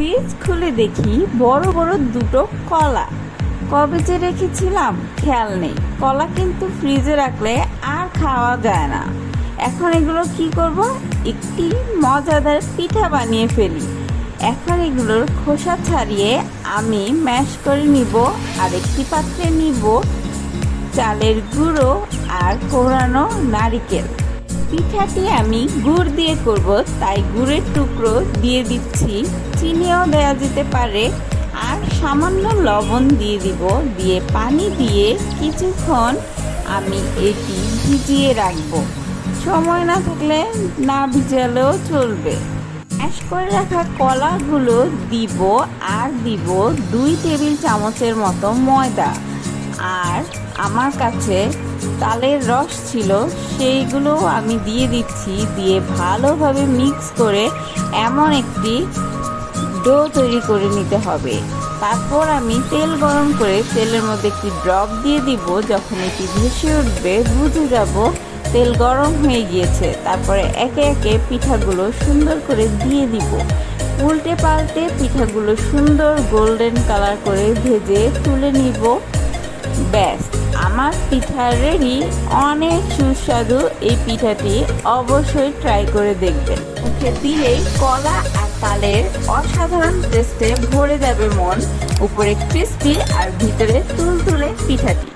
Fridge খুলে দেখি বড় বড় দুটো কলা। কবে যে রেখেছিলাম খেয়াল নেই। কলা কিন্তু ফ্রিজে রাখলে আর খাওয়া যায় না। এখন এগুলো কি করব? একটি মজাদার পিঠা বানিয়ে ফেলি। এখন এগুলোর খোসা ছাড়িয়ে আমি ম্যাশ করে নিব। আর একটি পাত্রে নিব চালের গুঁড়ো আর কোরানো নারিকেল। পিঠাটি আমি গুড় দিয়ে করব, তাই গুড়ের টুকরো দিয়ে দিচ্ছি। চিনিও দেওয়া যেতে পারে। আর সামান্য লবণ দিয়ে দিব। দিয়ে পানি দিয়ে কিছুক্ষণ আমি এটি ভিজিয়ে রাখবো। সময় না থাকলে না ভিজালেও চলবে। ম্যাশ করে রাখা কলাগুলো দিব। আর দিব 2 টেবিল চামচের মতো ময়দা। আর আমার কাছে তালের রস ছিল, সেইগুলো আমি দিয়ে দিচ্ছি। দিয়ে ভালোভাবে মিক্স করে এমন একটি ডো তৈরি করে নিতে হবে। তারপর আমি তেল গরম করে তেলের মধ্যে একটি ড্রপ দিয়ে দিব। যখন এটি ভেসে উঠবে বুঝে যাব তেল গরম হয়ে গিয়েছে। তারপরে একে একে পিঠাগুলো সুন্দর করে দিয়ে দিব। উল্টে পাল্টে পিঠাগুলো সুন্দর গোল্ডেন কালার করে ভেজে তুলে নিব। ব্যাস, আমার পিঠা রেডি। অনেক সুস্বাদু এই পিঠাটি, অবশ্যই ট্রাই করে দেখবেন। মুখে দিলেই কলা আর তালের অসাধারণ টেস্টে ভরে যাবে মন। উপরে ক্রিস্পি আর ভিতরে তুলতুলে পিঠাটি।